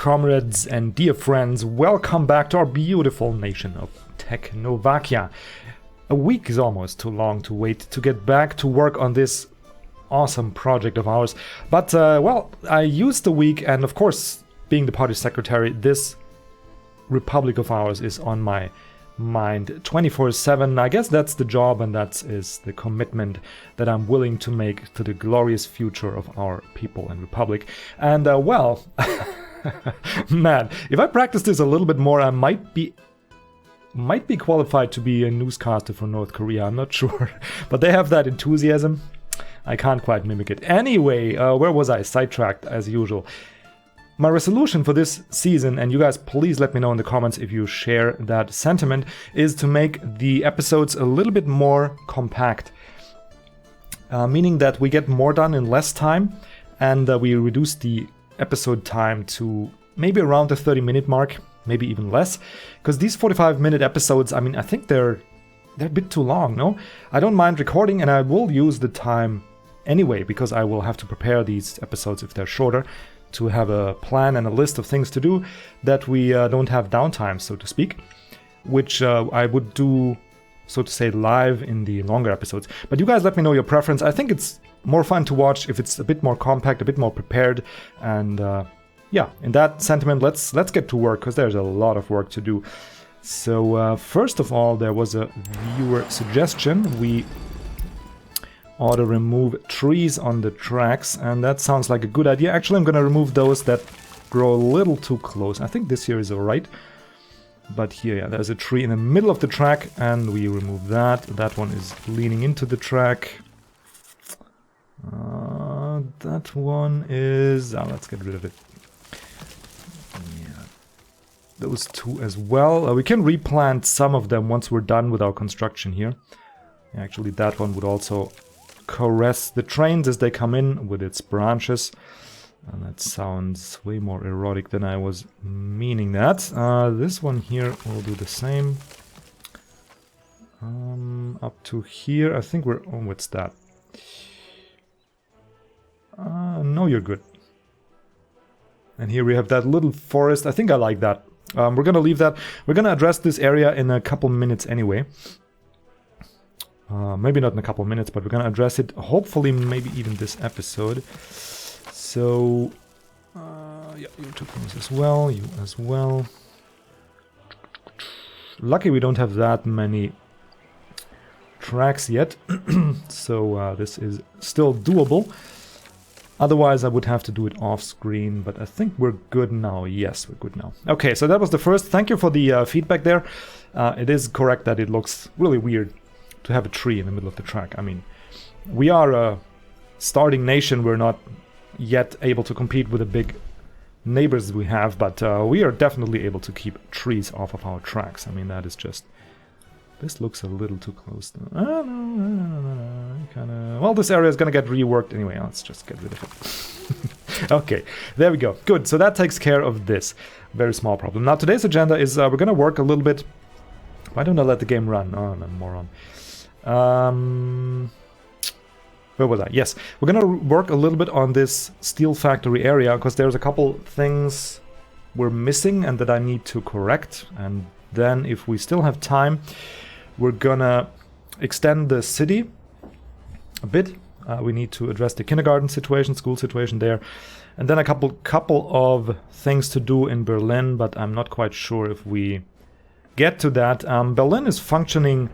comrades and dear friends, welcome back to our beautiful nation of Tecnovakia. A week is almost too long to wait to get back to work on this awesome project of ours. But, well, I used the week, and of course, being the party secretary, this republic of ours is on my mind 24/7. I guess that's the job, and that is the commitment that I'm willing to make to the glorious future of our people and republic. And well, man, if I practice this a little bit more, I might be qualified to be a newscaster for North Korea. I'm not sure, but they have that enthusiasm. I can't quite mimic it. Anyway, where was I? Sidetracked as usual. My resolution for this season, and you guys please let me know in the comments if you share that sentiment, is to make the episodes a little bit more compact. Meaning that we get more done in less time, and we reduce the episode time to maybe around the 30-minute mark, maybe even less. Because these 45-minute episodes, I mean, I think they're a bit too long, no? I don't mind recording, and I will use the time anyway, because I will have to prepare these episodes if they're shorter, to have a plan and a list of things to do, that we don't have downtime, so to speak, which I would do, so to say, live in the longer episodes. But you guys let me know your preference. I think it's more fun to watch if it's a bit more compact, a bit more prepared, and yeah, in that sentiment, let's get to work, because there's a lot of work to do. So first of all, there was a viewer suggestion. We ought to remove trees on the tracks, and that sounds like a good idea. Actually, I'm gonna remove those that grow a little too close. I think this here is alright, but here, yeah, there's a tree in the middle of the track, and we remove that. That one is leaning into the track. That one is... let's get rid of it. Yeah, those two as well. We can replant some of them once we're done with our construction here. Actually, that one would also caress the trains as they come in with its branches, and that sounds way more erotic than I was meaning that. This one here will do the same. Up to here, I think we're... oh, what's that? No, you're good. And here we have that little forest. I think I like that. We're gonna leave that. We're gonna address this area in a couple minutes anyway. Maybe not in a couple minutes, but we're gonna address it, hopefully, maybe even this episode. So, yeah, you took those as well, you as well. Lucky we don't have that many tracks yet, so this is still doable. Otherwise, I would have to do it off screen, but I think we're good now. Yes, we're good now. Okay, so that was the first. Thank you for the feedback there. It is correct that it looks really weird to have a tree in the middle of the track. I mean, we are a starting nation. We're not yet able to compete with the big neighbors we have, but we are definitely able to keep trees off of our tracks. I mean, that is just... this looks a little too close. No. Kinda... well, this area is gonna get reworked anyway. Let's just get rid of it. Okay, there we go. Good, so that takes care of this very small problem. Now, today's agenda is we're gonna work a little bit... why don't I let the game run? Oh, I'm a moron. Where was I? Yes, we're gonna work a little bit on this steel factory area, because there's a couple things we're missing and that I need to correct. And then, if we still have time, we're gonna extend the city a bit. We need to address the kindergarten situation, school situation there, and then a couple of things to do in Berlin, but I'm not quite sure if we get to that. Berlin is functioning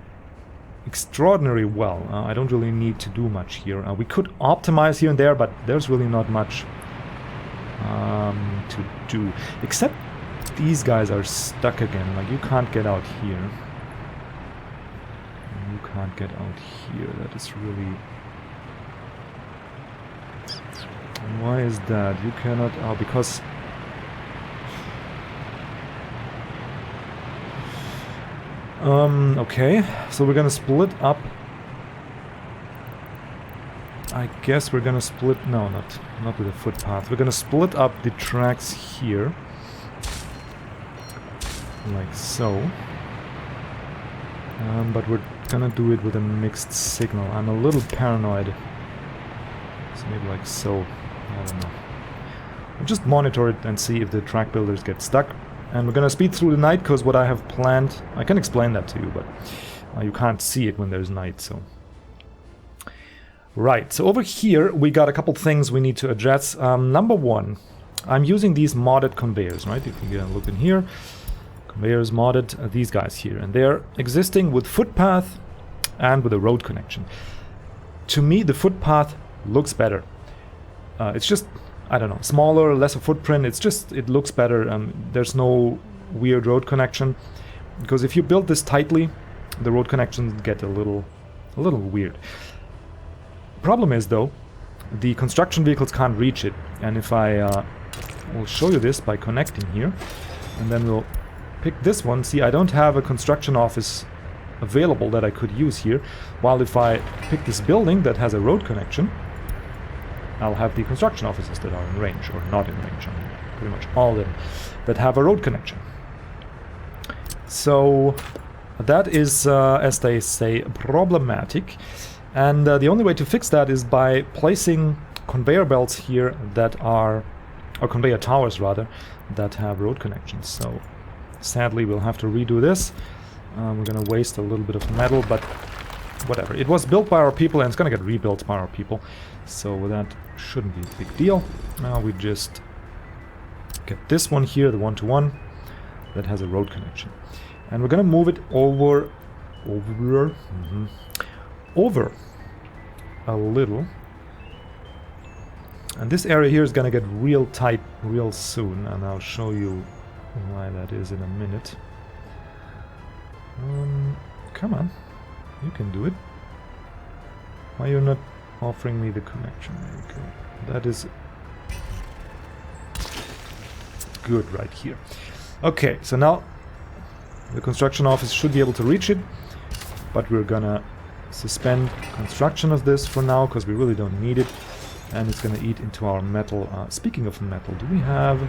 extraordinarily well. I don't really need to do much here. We could optimize here and there, but there's really not much to do. Except these guys are stuck again. Like, you can't get out here. You can't get out here. That is really... and why is that? You cannot... oh, because... okay, so we're gonna split up. I guess we're gonna split... no, not with a footpath. We're gonna split up the tracks here. Like so. But we're gonna do it with a mixed signal. I'm a little paranoid. So maybe like so. I don't know. We'll just monitor it and see if the track builders get stuck. And we're gonna speed through the night, because what I have planned, I can explain that to you, but you can't see it when there's night, so... Right, so over here we got a couple things we need to address. Number one, I'm using these modded conveyors, right? If you get a look in here, conveyors modded, these guys here, and they're existing with footpath and with a road connection. To me, the footpath looks better. It's just, I don't know, smaller, lesser footprint. It's just, it looks better. There's no weird road connection, because if you build this tightly, the road connections get a little weird. Problem is, though, the construction vehicles can't reach it, and if I will show you this by connecting here, and then we'll pick this one. See, I don't have a construction office available that I could use here, while if I pick this building that has a road connection, I'll have the construction offices that are in range, or not in range. I mean, pretty much all of them that have a road connection. So that is, as they say, problematic. And the only way to fix that is by placing conveyor belts here that are, or conveyor towers rather, that have road connections. So sadly we'll have to redo this. We're gonna waste a little bit of metal, but whatever. It was built by our people and it's gonna get rebuilt by our people. So that shouldn't be a big deal. Now we just get this one here, the one-to-one, that has a road connection. And we're gonna move it over a little, and this area here is gonna get real tight real soon, and I'll show you why that is in a minute. Come on, you can do it. Why you're not offering me the connection? There you go. That is good right here. Okay, so now the construction office should be able to reach it, but we're gonna suspend construction of this for now, because we really don't need it, and it's gonna eat into our metal. Speaking of metal, do we have...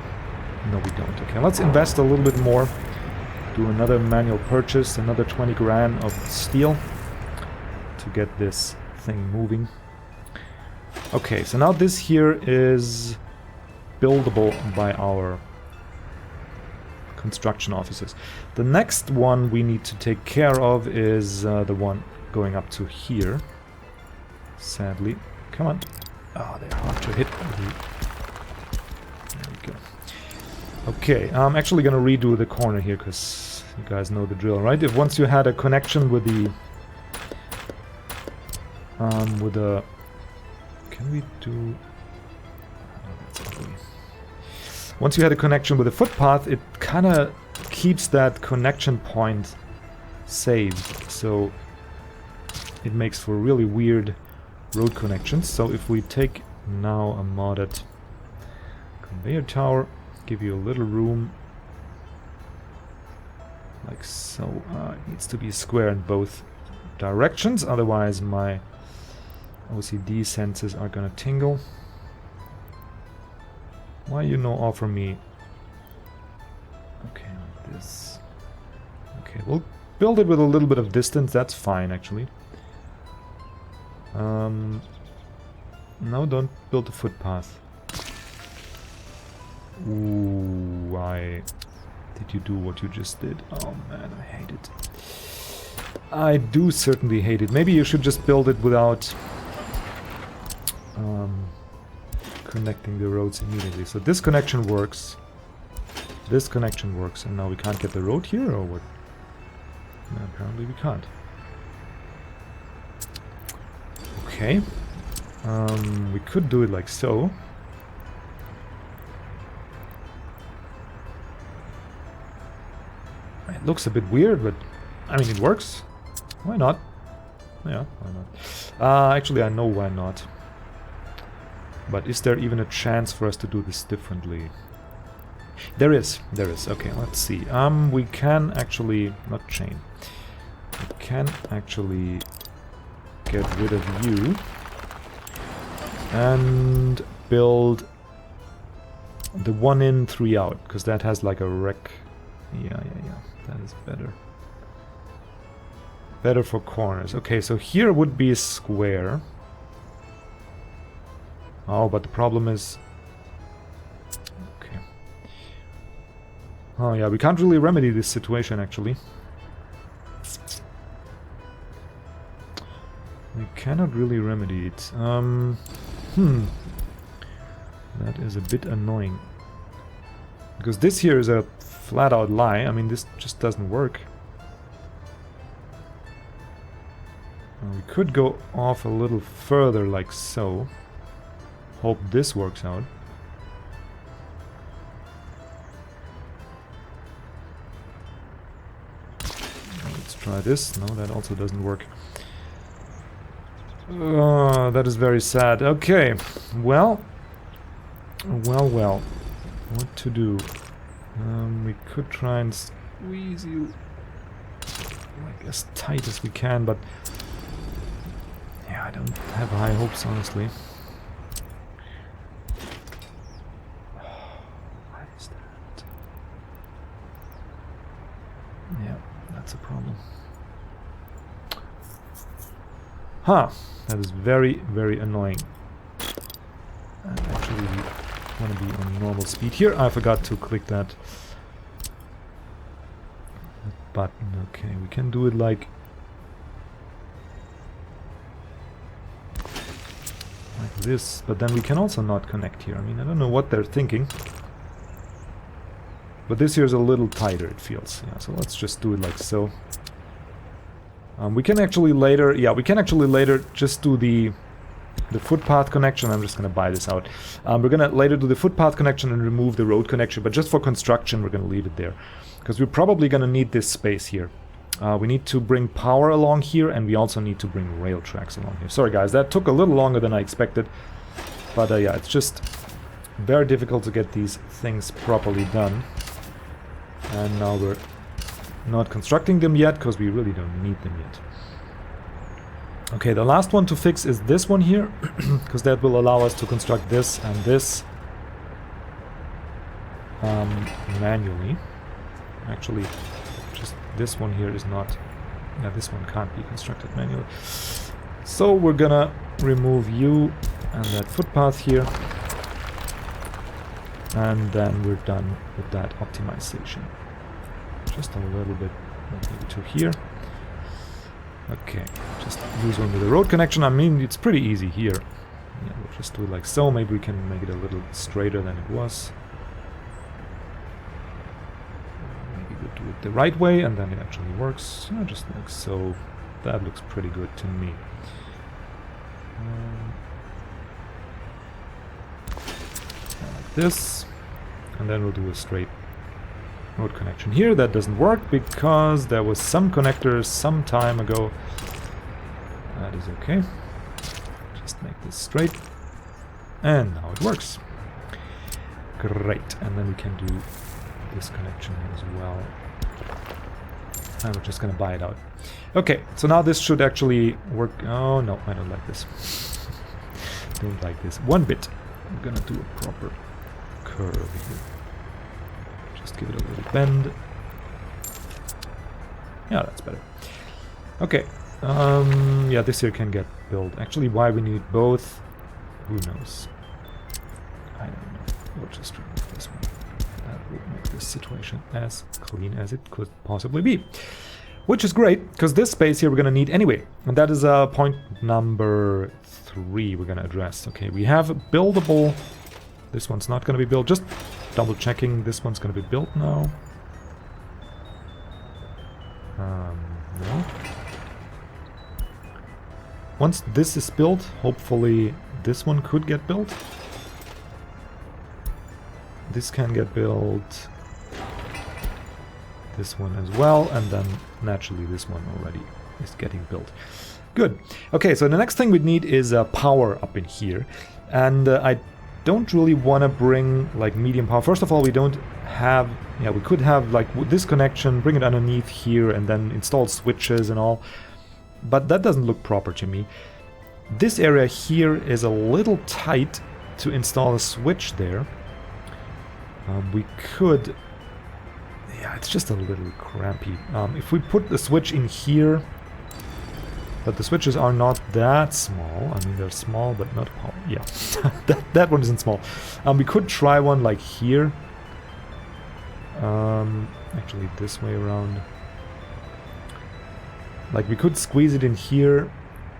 No, we don't. Okay, let's invest a little bit more, do another manual purchase, another 20 grand of steel to get this thing moving. Okay, so now this here is buildable by our construction offices. The next one we need to take care of is the one going up to here. Sadly. Come on. Oh, they're hard to hit. There we go. Okay, I'm actually gonna redo the corner here, because you guys know the drill, right? If once you had a connection with the... Can we do... Oh, that's ugly. Once you had a connection with a footpath, it kinda keeps that connection point saved. So it makes for really weird road connections. So if we take now a modded conveyor tower, give you a little room, like so. It needs to be square in both directions, otherwise my OCD senses are gonna tingle. Why you no offer me? Okay, like this. Okay, we'll build it with a little bit of distance, that's fine actually. No, don't build a footpath. Ooh, why did you do what you just did? Oh man, I hate it. I do certainly hate it. Maybe you should just build it without connecting the roads immediately. So this connection works. This connection works, and now we can't get the road here, or what? No, apparently we can't. Okay. We could do it like so. It looks a bit weird, but I mean, it works. Why not? Yeah, why not? Actually, I know why not. But is there even a chance for us to do this differently? There is. Okay, let's see. We can actually not chain. We can actually get rid of you and build the 1 in 3 out, because that has like a rec. Yeah. That is better. Better for corners. Okay, so here would be a square. Oh, but the problem is Oh yeah, we can't really remedy this situation actually. We cannot really remedy it. That is a bit annoying. Because this here is a flat out lie. I mean, this just doesn't work. We could go off a little further like so. Hope this works out. Let's try this. No, that also doesn't work. That is very sad. Okay, well. Well. What to do? We could try and squeeze you like as tight as we can, but yeah, I don't have high hopes, honestly. What is that? Yeah, that's a problem. Huh, that is very, very annoying. And actually, we want to be on normal speed here. I forgot to click that button. Okay, we can do it like this, but then we can also not connect here. I mean, I don't know what they're thinking, but this here is a little tighter, it feels. Yeah, so let's just do it like so. We can actually later, yeah, we can actually later just do the footpath connection. I'm just gonna buy this out. We're gonna later do the footpath connection and remove the road connection, but just for construction we're gonna leave it there, because we're probably gonna need this space here. We need to bring power along here, and we also need to bring rail tracks along here. Sorry guys, that took a little longer than I expected, but yeah, it's just very difficult to get these things properly done. And now we're not constructing them yet, because we really don't need them yet. Okay, the last one to fix is this one here, because that will allow us to construct this and this manually. Actually, just this one here is not... yeah, this one can't be constructed manually. So we're gonna remove you and that footpath here. And then we're done with that optimization. Just a little bit, maybe to here. Okay, just use one with the road connection. I mean, it's pretty easy here. Yeah, we'll just do it like so. Maybe we can make it a little straighter than it was. Maybe we'll do it the right way, and then it actually works. Yeah, just like so. That looks pretty good to me. Like this. And then we'll do a straight road connection here. That doesn't work because there was some connectors some time ago. That is okay. Just make this straight. And now it works. Great. And then we can do this connection as well. And we're just gonna buy it out. Okay, so now this should actually work. Oh no, I don't like this. Don't like this one bit. I'm gonna do a proper curve here. Just give it a little bend. Yeah, that's better. Okay. Yeah, this here can get built. Actually, why we need both, who knows? I don't know. We'll just remove this one. That will make this situation as clean as it could possibly be. Which is great, because this space here we're going to need anyway. And that is point number 3 we're going to address. Okay, we have buildable... This one's not going to be built. Just double checking. This one's going to be built now. No. Once this is built, hopefully this one could get built. This can get built. This one as well. And then naturally this one already is getting built. Good. Okay, so the next thing we need is power up in here. And I don't really want to bring like medium power. First of all, we don't have... Yeah, we could have like this connection, bring it underneath here and then install switches and all. But that doesn't look proper to me. This area here is a little tight to install a switch there. We could... Yeah, it's just a little crampy. If we put the switch in here... But the switches are not that small. I mean, they're small, but not... Oh, yeah, that one isn't small. We could try one like here. Actually, this way around. Like, we could squeeze it in here,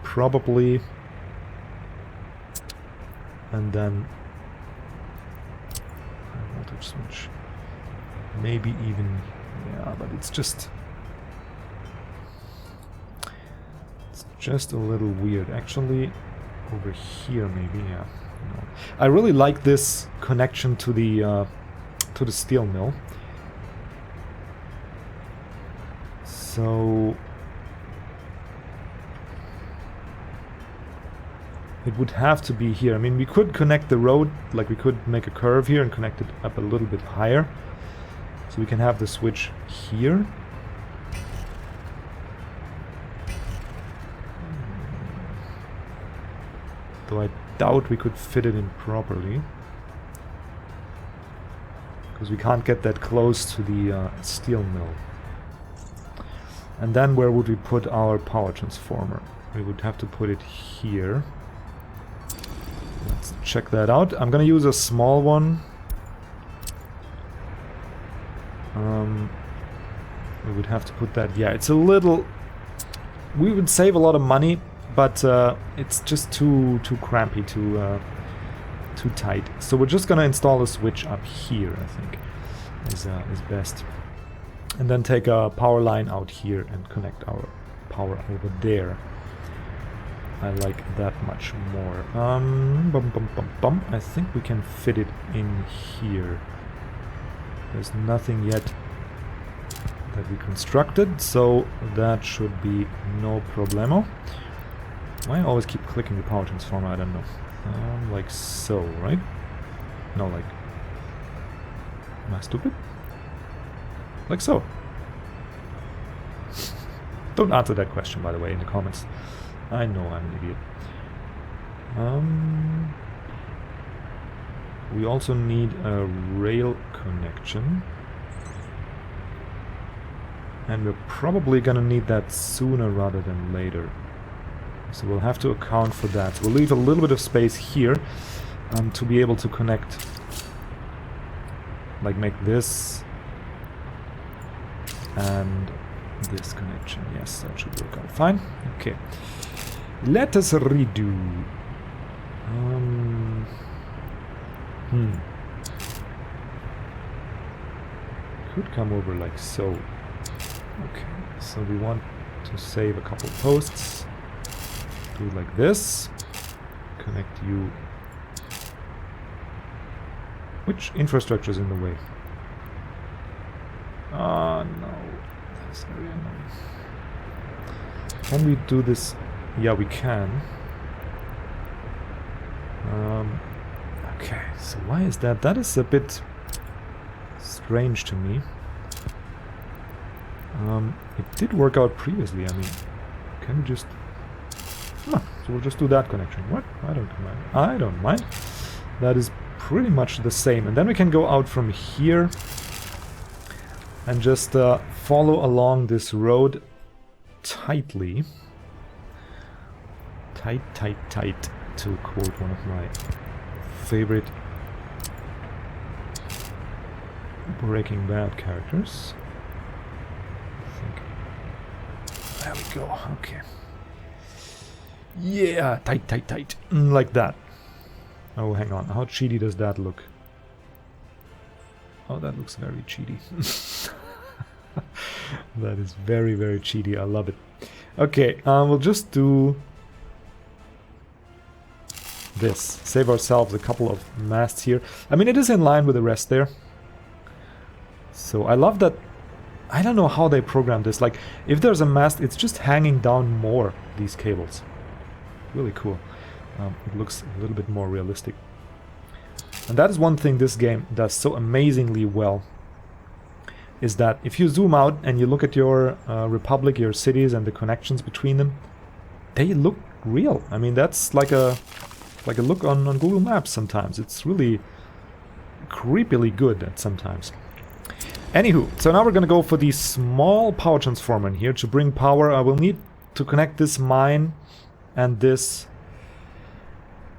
probably. And then... high voltage switch. Maybe even... yeah, but it's just... it's just a little weird. Actually, over here maybe, yeah. No. I really like this connection to the steel mill. So... it would have to be here. I mean, we could connect the road, like we could make a curve here and connect it up a little bit higher. So we can have the switch here. Though I doubt we could fit it in properly. Because we can't get that close to the steel mill. And then where would we put our power transformer? We would have to put it here. Let's check that out. I'm gonna use a small one. We would have to put that... yeah, it's a little... we would save a lot of money, but it's just too crampy, too tight. So we're just gonna install a switch up here, I think, is best. And then take a power line out here and connect our power over there. I like that much more. I think we can fit it in here. There's nothing yet that we constructed, so that should be no problemo. Why I always keep clicking the power transformer, I don't know. Like so, right? No, like... am I stupid? Like so. Don't answer that question, by the way, in the comments. I know I'm an idiot. We also need a rail connection. And we're probably gonna need that sooner rather than later. So we'll have to account for that. We'll leave a little bit of space here to be able to connect. Like make this and this connection. Yes, that should work out fine. Okay. Let us redo. Could come over like so. Okay, so we want to save a couple posts. Do it like this. Connect you. Which infrastructure is in the way? Ah, no. That's very annoying. Can we do this? Yeah, we can. Okay, so why is that? That is a bit strange to me. It did work out previously, I mean, can we just... so we'll just do that connection. What? I don't mind. I don't mind. That is pretty much the same. And then we can go out from here and just follow along this road tightly. Tight, tight, tight, to quote one of my favorite Breaking Bad characters. There we go, okay. Yeah, tight, tight, tight. Like that. Oh, hang on. How cheaty does that look? Oh, that looks very cheaty. That is very, very cheaty. I love it. Okay, we'll just do this. Save ourselves a couple of masts here. I mean, it is in line with the rest there. So I love that. I don't know how they programmed this. Like, if there's a mast, it's just hanging down more, these cables. Really cool. It looks a little bit more realistic. And that is one thing this game does so amazingly well. Is that if you zoom out and you look at your republic, your cities and the connections between them, they look real. I mean, that's like a look on Google Maps sometimes. It's really creepily good at sometimes. Anywho, so now we're gonna go for the small power transformer in here to bring power. I will need to connect this mine and this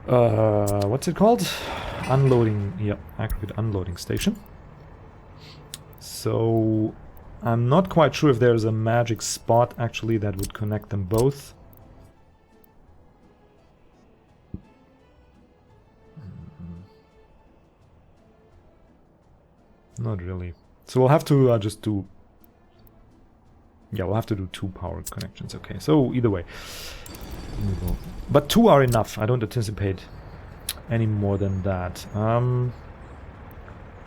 what's it called? Unloading, yep, aggregate unloading station. So I'm not quite sure if there's a magic spot actually that would connect them both. Not really. So we'll have to just do... Yeah, we'll have to do 2 power connections. Okay, so either way. But 2 are enough. I don't anticipate any more than that.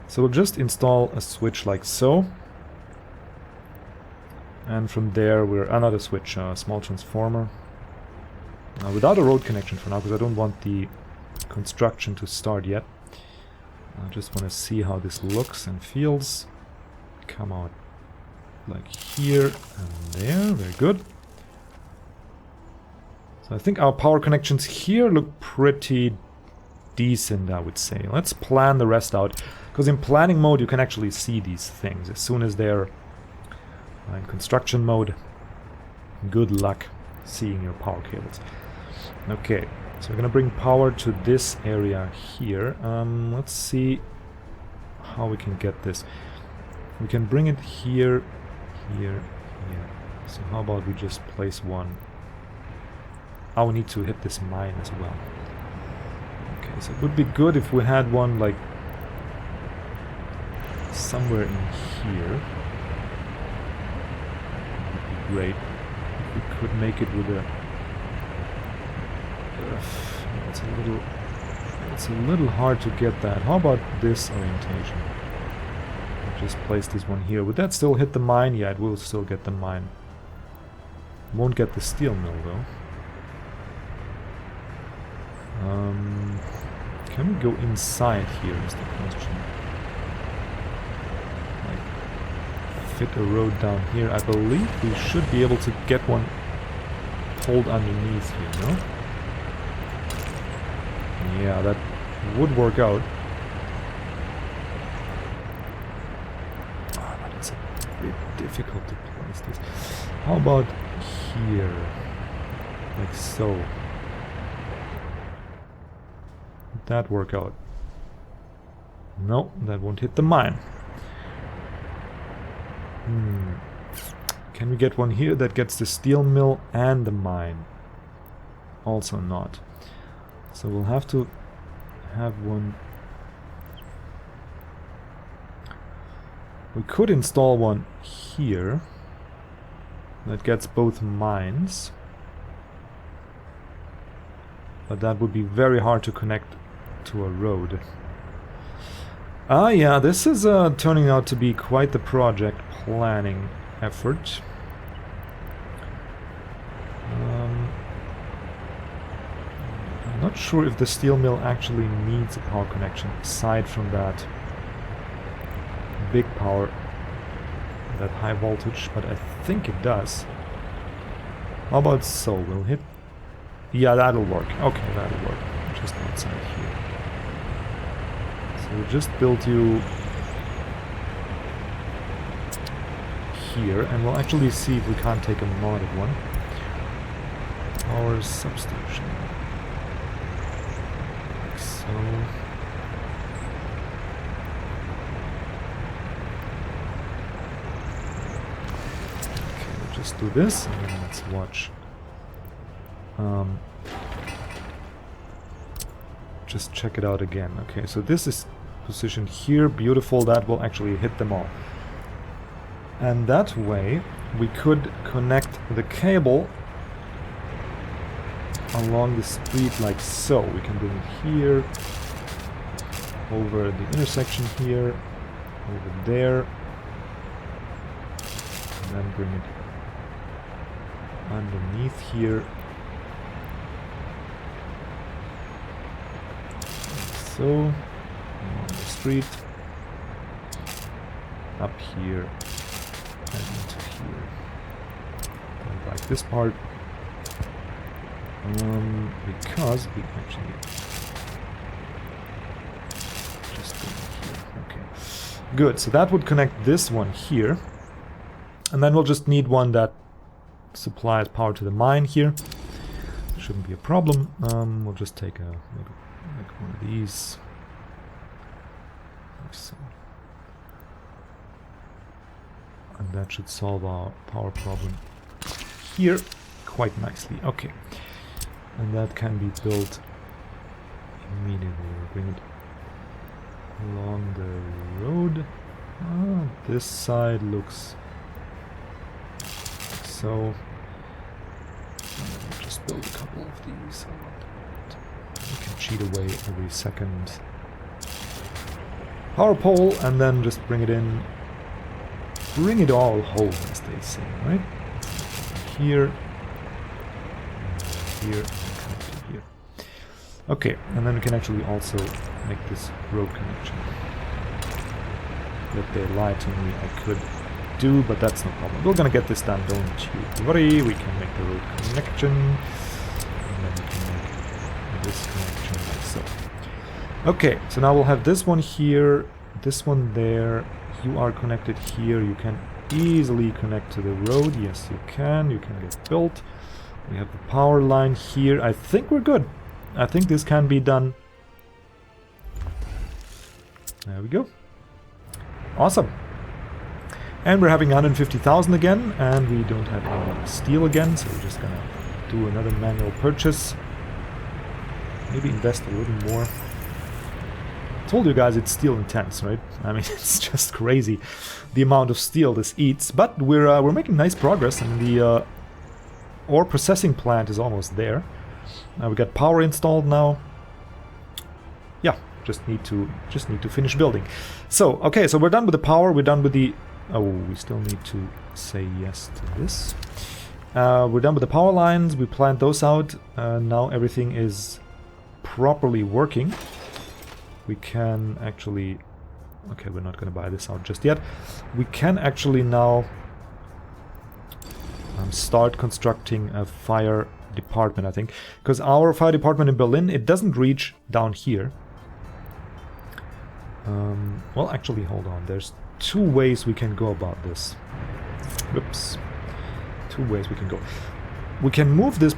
So we'll just install a switch like so. And from there we're another switch, small transformer. Without a road connection for now, because I don't want the construction to start yet. I just want to see how this looks and feels. Come out like here and there. Very good. So I think our power connections here look pretty decent, I would say. Let's plan the rest out. Because in planning mode you can actually see these things. As soon as they're in construction mode, good luck seeing your power cables. Okay. So we're gonna bring power to this area here. Let's see how we can get this. We can bring it here, here, here. So how about we just place one? Oh, we need to hit this mine as well. Okay, so it would be good if we had one like somewhere in here. It would be great if we could make it with a... It's a little hard to get that. How about this orientation? I'll just place this one here. Would that still hit the mine? Yeah, it will still get the mine. Won't get the steel mill though. Can we go inside here is the question. Like, fit a road down here. I believe we should be able to get one pulled underneath here, no? Yeah, that would work out. Oh, but it's a bit difficult to place this. How about here? Like so. Would that work out? No, that won't hit the mine. Can we get one here that gets the steel mill and the mine? Also not. So we'll have to have one. We could install one here that gets both mines, but that would be very hard to connect to a road. Ah, yeah, this is turning out to be quite the project planning effort. I'm not sure if the steel mill actually needs a power connection aside from that big power, that high voltage, but I think it does. How about so? We'll hit... Yeah, that'll work. Okay, that'll work. Just outside here. So we'll just build you here, and we'll actually see if we can't take a modded one. Power substation. Like so. Okay, we'll just do this, and then let's watch. Just check it out again. Okay, so this is positioned here. Beautiful. That will actually hit them all. And that way we could connect the cable along the street like so. We can bring it here, over the intersection here, over there, and then bring it underneath here. So, along the street, up here, and into here. Don't like this part, because we actually just go here. Okay, good. So that would connect this one here, and then we'll just need one that supplies power to the mine here. Shouldn't be a problem. We'll just take a maybe like one of these. Like so. And that should solve our power problem here quite nicely. Okay. And that can be built immediately. We'll bring it along the road. This side looks like so. Just build a couple of these. We can cheat away every second power pole and then just bring it in. Bring it all home, as they say, right? Here, here, and here. Okay, and then we can actually also make this road connection that they lied to me I could do, but that's no problem. We're gonna get this done, don't you worry. We can make the road connection, and then we can make this connection like so. Okay, so now we'll have this one here, this one there. You are connected here. You can easily connect to the road. Yes, you can. You can get built. We have the power line here. I think we're good. I think this can be done. There we go. Awesome. And we're having 150,000 again, and we don't have any steel again, so we're just gonna do another manual purchase. Maybe invest a little more. Told you guys it's steel intense, right? I mean, it's just crazy the amount of steel this eats. But we're making nice progress, and the ore processing plant is almost there. We got power installed now. Yeah, just need to finish building. So okay, so we're done with the power. We're done with the. Oh, we still need to say yes to this. We're done with the power lines. We planned those out. Now everything is properly working. We can actually... Okay, we're not going to buy this out just yet. We can actually now start constructing a fire department, I think. Because our fire department in Berlin, it doesn't reach down here. Well, actually, hold on. There's two ways we can go about this. Whoops. Two ways we can go. We can move this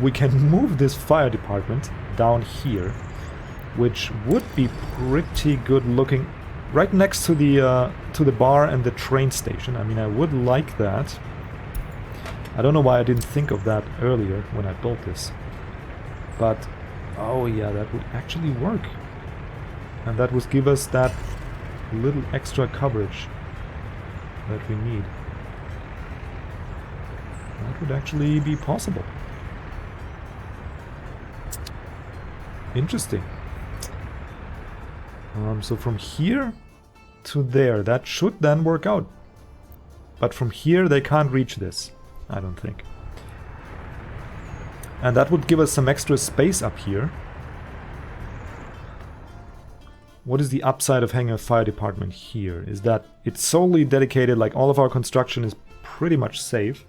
we can move this fire department down here, which would be pretty good looking, right next to the bar and the train station. I mean, I would like that. I don't know why I didn't think of that earlier when I built this, but oh yeah, that would actually work, and that would give us that little extra coverage that we need. That would actually be possible. Interesting. So from here to there, that should then work out. But from here, they can't reach this, I don't think. And that would give us some extra space up here. What is the upside of having a fire department here? Is that it's solely dedicated, like all of our construction is pretty much safe.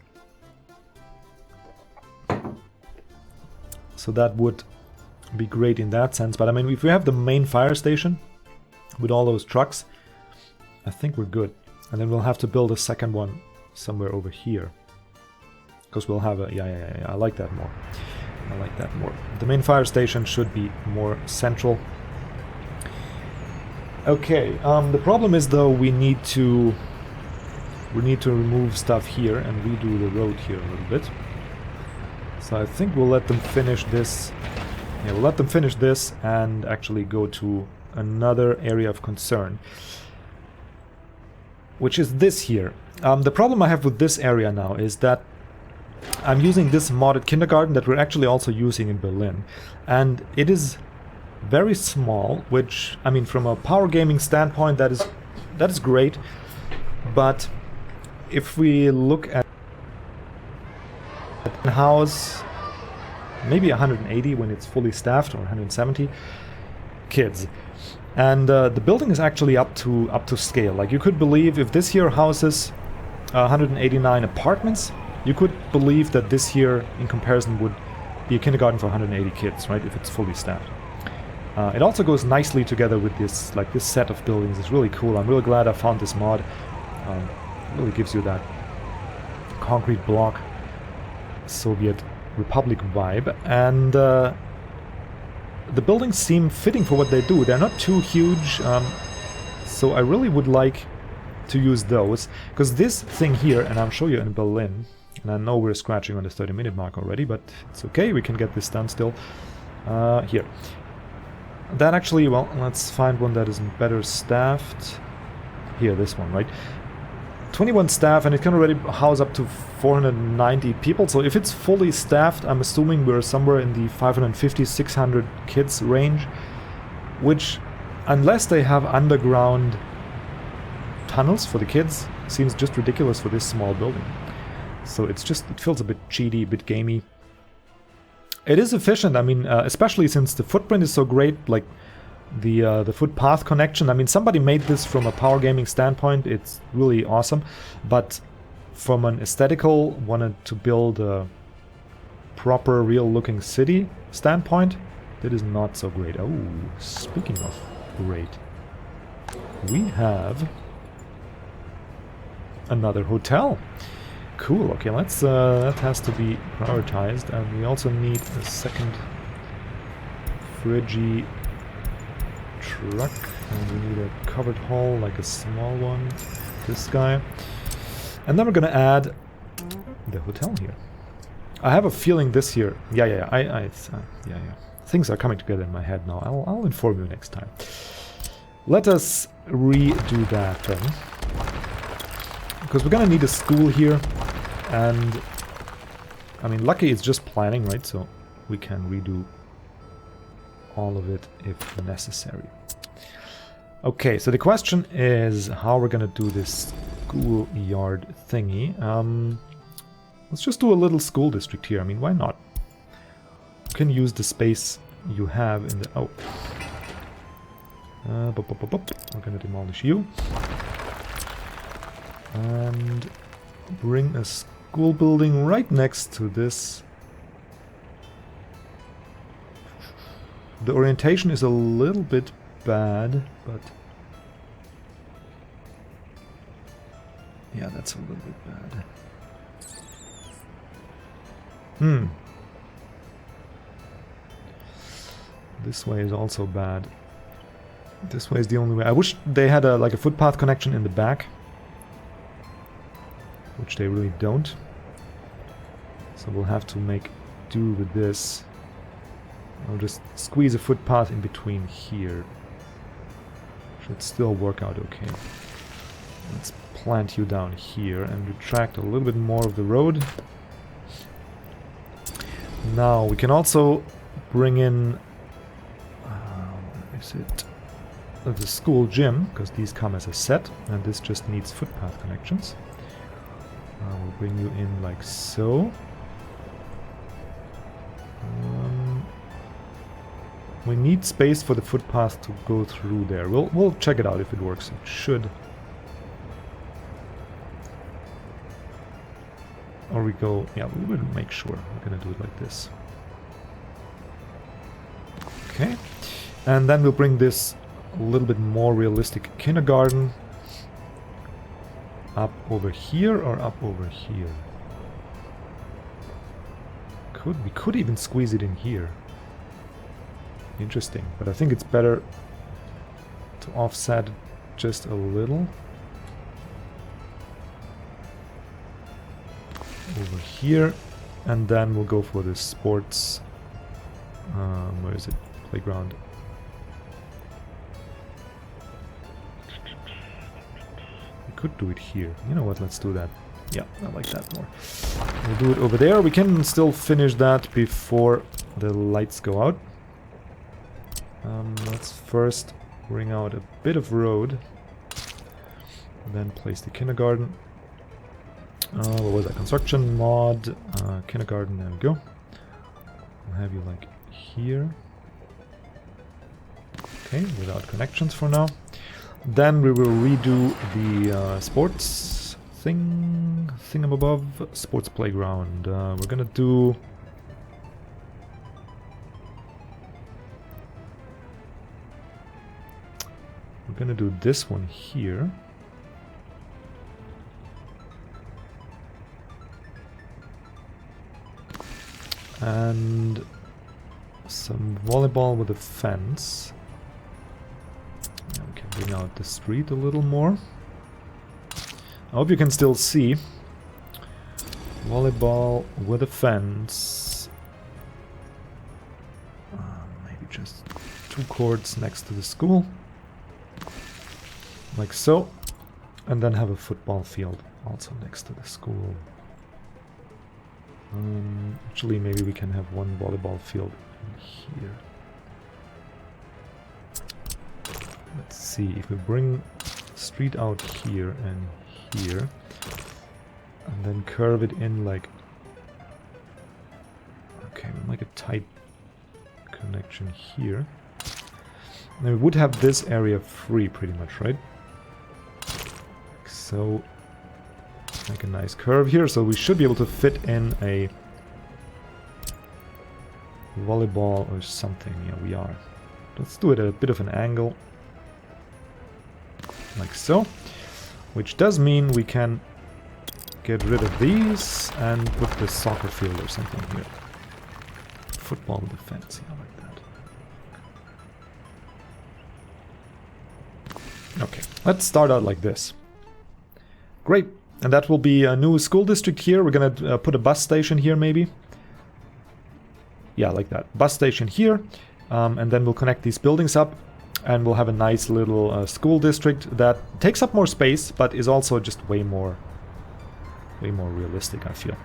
So that would be great in that sense, but I mean, if we have the main fire station with all those trucks, I think we're good. And then we'll have to build a second one somewhere over here, because we'll have a yeah, I like that more. I like that more. The main fire station should be more central. Okay, the problem is though we need to remove stuff here and redo the road here a little bit. So I think we'll let them finish this. Yeah, we'll let them finish this and actually go to another area of concern, which is this here. The problem I have with this area now is that I'm using this modded kindergarten that we're actually also using in Berlin, and it is very small, which, I mean, from a power gaming standpoint, that is great, but if we look at a house, maybe 180 when it's fully staffed, or 170 kids, and the building is actually up to scale. Like, you could believe if this here houses 189 apartments, you could believe that this here in comparison would be a kindergarten for 180 kids, right, if it's fully staffed. It also goes nicely together with this, like, this set of buildings. It's really cool. I'm really glad I found this mod. It really gives you that concrete block Soviet Republic vibe, and the buildings seem fitting for what they do. They're not too huge, so so I really would like to use those, because this thing here, and I'll show you in Berlin, and I know we're scratching on the 30-minute mark already, but it's okay, we can get this done still. Here. That actually, well, let's find one that is better staffed. Here, this one, right? 21 staff, and it can already house up to 490 people, so if it's fully staffed, I'm assuming we're somewhere in the 550-600 kids range, which, unless they have underground tunnels for the kids, seems just ridiculous for this small building. So it's just, it feels a bit cheaty, a bit gamey. It is efficient, I mean, especially since the footprint is so great, like the footpath connection. I mean, somebody made this from a power gaming standpoint, it's really awesome, but from an aesthetical, wanted to build a proper, real-looking city standpoint, that is not so great. Oh, speaking of great, we have another hotel. Cool, okay, let's, that has to be prioritized, and we also need a second Friggy truck, and we need a covered hull, like a small one, this guy. And then we're gonna add the hotel here. I have a feeling this here, yeah, things are coming together in my head now. I'll inform you next time. Let us redo that then, because we're gonna need a school here, and I mean, lucky it's just planning, right? So we can redo all of it if necessary. Okay, so the question is how we're gonna do this schoolyard thingy. Let's just do a little school district here. I mean, why not? You can use the space you have in the... Oh. We're gonna demolish you. And bring a school building right next to this. The orientation is a little bit bad, but... yeah, that's a little bit bad. This way is also bad. This way is the only way. I wish they had like a footpath connection in the back, which they really don't. So we'll have to make do with this. I'll just squeeze a footpath in between here. Should still work out okay. Let's plant you down here and retract a little bit more of the road. Now we can also bring in where is it? The school gym, because these come as a set, and this just needs footpath connections. We'll bring you in like so. We need space for the footpath to go through there. We'll check it out if it works. It should. Or we go... yeah, we will make sure. We're gonna do it like this. Okay. And then we'll bring this a little bit more realistic kindergarten up over here or up over here. We could even squeeze it in here. Interesting, but I think it's better to offset just a little. Over here, and then we'll go for the sports... where is it? Playground. We could do it here. You know what, let's do that. Yeah, I like that more. We'll do it over there. We can still finish that before the lights go out. Let's first bring out a bit of road. Then place the kindergarten. What was that? Construction mod, kindergarten, there we go. I'll have you like here. Okay, without connections for now. Then we will redo the sports thingamabove, sports playground. We're gonna do... we're gonna do this one here. And some volleyball with a fence. Yeah, we can Bring out the street a little more. I hope you can still see. Volleyball with a fence. Maybe just 2 courts next to the school. Like so. And then have a football field also next to the school. Actually, maybe we can have 1 volleyball field in here. Let's see, if we bring street out here and here, and then curve it in like... Okay, we'll make a tight connection here. And we would have this area free pretty much, right? Like so. Make a nice curve here, so we should be able to fit in a volleyball or something. Yeah, we are. Let's do it at a bit of an angle. Like so. Which does mean we can get rid of these and put the soccer field or something here. Football with a fence, yeah, like that. Okay, let's start out like this. Great. And that will be a new school district here. We're gonna put a bus station here, maybe. Yeah, like that. Bus station here. And then we'll connect these buildings up. And we'll have a nice little school district that takes up more space, but is also just way more realistic, I feel.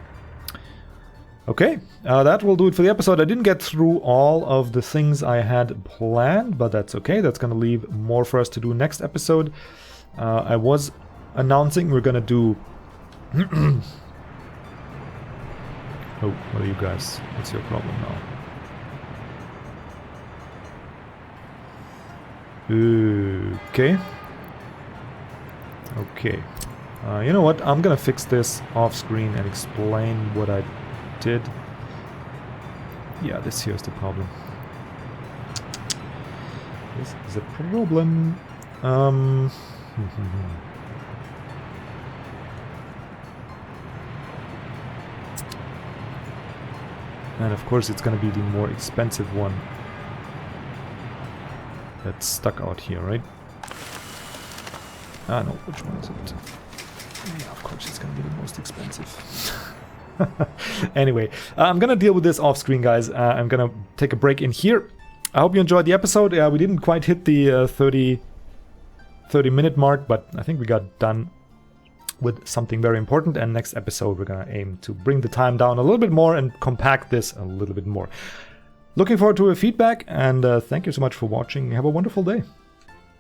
Okay, that will do it for the episode. I didn't get through all of the things I had planned, but that's okay. That's gonna leave more for us to do next episode. I was announcing we're gonna do... Oh, what are you guys? What's your problem now? Okay. Okay. You know what? I'm gonna fix this off screen and explain what I did. Yeah, this here's the problem. This is a problem. And of course it's gonna be the more expensive one that's stuck out here, right? Ah, no, which one is it? Yeah, of course it's gonna be the most expensive. Anyway, I'm gonna deal with this off screen, guys. I'm gonna take a break in here. I hope you enjoyed the episode. We didn't quite hit the 30-minute mark, but I think we got done with something very important. And next episode we're gonna aim to bring the time down a little bit more and compact this a little bit more. Looking forward to your feedback, and thank you so much for watching. Have a wonderful day.